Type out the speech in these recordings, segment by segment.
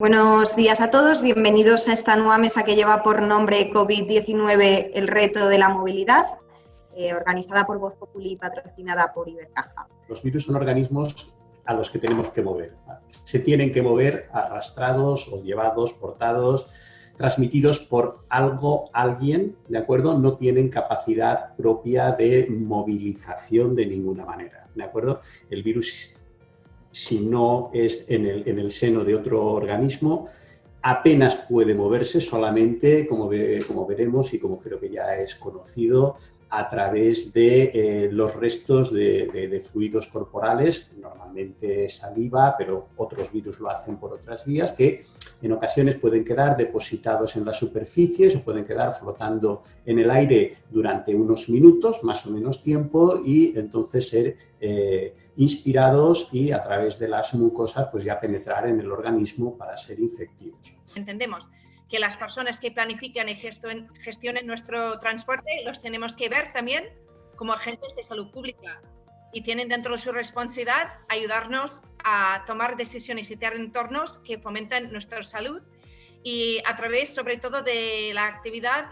Buenos días a todos, bienvenidos a esta nueva mesa que lleva por nombre COVID-19, el reto de la movilidad, organizada por Voz Populi y patrocinada por Ibercaja. Los virus son organismos a los que tenemos que mover. Se tienen que mover arrastrados o llevados, portados, transmitidos por algo, alguien, ¿de acuerdo? No tienen capacidad propia de movilización de ninguna manera, ¿de acuerdo? El virus, si no es en el seno de otro organismo, apenas puede moverse, solamente, como veremos y como creo que ya es conocido, a través de los restos de fluidos corporales, normalmente saliva, pero otros virus lo hacen por otras vías, que en ocasiones pueden quedar depositados en las superficies o pueden quedar flotando en el aire durante unos minutos, más o menos tiempo, y entonces ser inspirados y a través de las mucosas pues ya penetrar en el organismo para ser infectivos. Entendemos que las personas que planifican y gestionen nuestro transporte los tenemos que ver también como agentes de salud pública y tienen dentro de su responsabilidad ayudarnos a tomar decisiones y tener entornos que fomentan nuestra salud y a través sobre todo de la actividad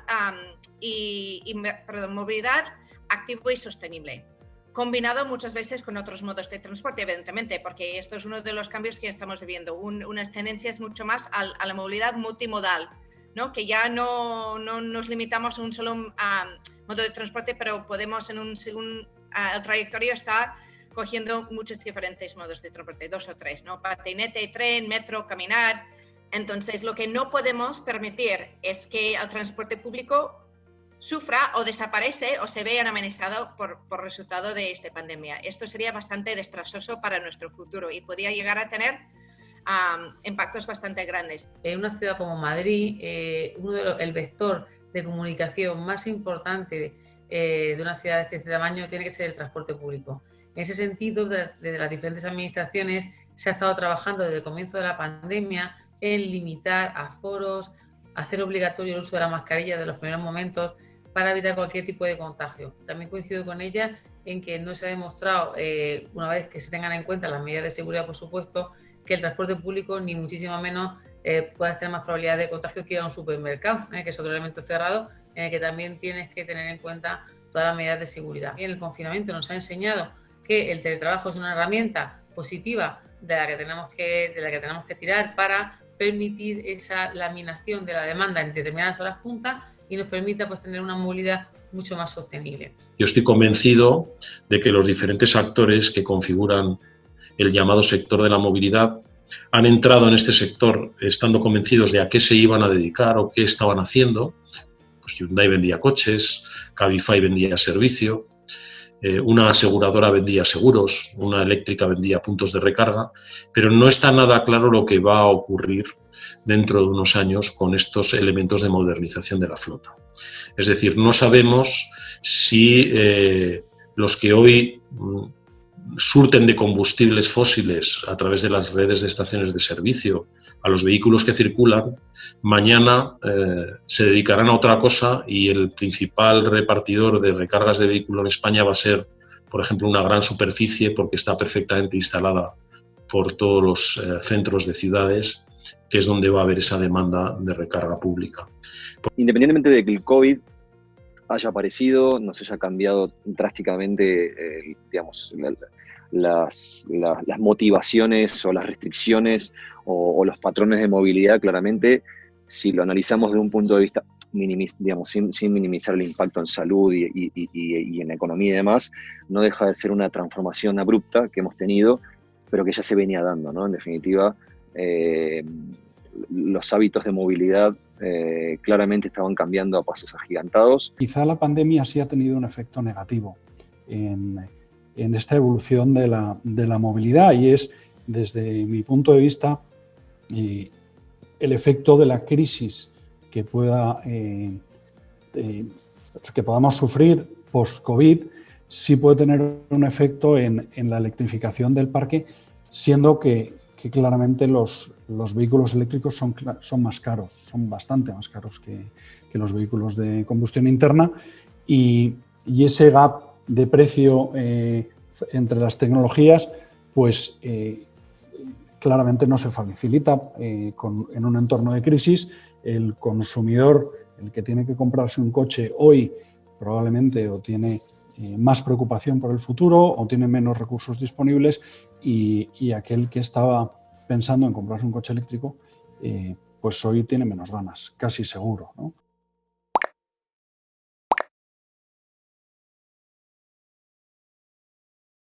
movilidad activa y sostenible, combinado muchas veces con otros modos de transporte, evidentemente, porque esto es uno de los cambios que estamos viviendo, unas tendencias mucho más a la movilidad multimodal, ¿no? Que ya no nos limitamos a un solo modo de transporte, pero podemos en un trayectoria estar cogiendo muchos diferentes modos de transporte, 2 o 3, ¿no? Patinete, tren, metro, caminar. Entonces, lo que no podemos permitir es que el transporte público sufra o desaparece o se vea amenazado por resultado de esta pandemia. Esto sería bastante desastroso para nuestro futuro y podría llegar a tener impactos bastante grandes. En una ciudad como Madrid, el vector de comunicación más importante de una ciudad de este tamaño tiene que ser el transporte público. En ese sentido, desde las diferentes administraciones se ha estado trabajando desde el comienzo de la pandemia en limitar aforos, hacer obligatorio el uso de la mascarilla desde los primeros momentos para evitar cualquier tipo de contagio. También coincido con ella en que no se ha demostrado, una vez que se tengan en cuenta las medidas de seguridad, por supuesto, que el transporte público, ni muchísimo menos, pueda tener más probabilidad de contagio que ir a un supermercado, que es otro elemento cerrado, en el que también tienes que tener en cuenta todas las medidas de seguridad. Y en el confinamiento nos ha enseñado que el teletrabajo es una herramienta positiva de la que tenemos que tirar para permitir esa laminación de la demanda en determinadas horas puntas y nos permita pues tener una movilidad mucho más sostenible. Yo estoy convencido de que los diferentes actores que configuran el llamado sector de la movilidad han entrado en este sector estando convencidos de a qué se iban a dedicar o qué estaban haciendo. Pues Hyundai vendía coches, Cabify vendía servicio, una aseguradora vendía seguros, una eléctrica vendía puntos de recarga, pero no está nada claro lo que va a ocurrir dentro de unos años con estos elementos de modernización de la flota. Es decir, no sabemos si los que hoy surten de combustibles fósiles a través de las redes de estaciones de servicio a los vehículos que circulan, mañana se dedicarán a otra cosa y el principal repartidor de recargas de vehículos en España va a ser, por ejemplo, una gran superficie porque está perfectamente instalada por todos los centros de ciudades, que es donde va a haber esa demanda de recarga pública. Independientemente de que el COVID haya aparecido, nos haya cambiado drásticamente, las motivaciones o las restricciones o los patrones de movilidad, claramente, si lo analizamos de un punto de vista sin minimizar el impacto en salud y en la economía y demás, no deja de ser una transformación abrupta que hemos tenido, pero que ya se venía dando, ¿no? En definitiva, los hábitos de movilidad claramente estaban cambiando a pasos agigantados. Quizá la pandemia sí ha tenido un efecto negativo en esta evolución de la movilidad y es, desde mi punto de vista, el efecto de la crisis que podamos sufrir post-COVID sí puede tener un efecto en la electrificación del parque, siendo que claramente los vehículos eléctricos son más caros, son bastante más caros que los vehículos de combustión interna y ese gap de precio entre las tecnologías pues claramente no se facilita en un entorno de crisis. El consumidor, el que tiene que comprarse un coche hoy, probablemente o tiene más preocupación por el futuro o tiene menos recursos disponibles, y aquel que estaba pensando en comprarse un coche eléctrico, pues hoy tiene menos ganas, casi seguro, ¿no?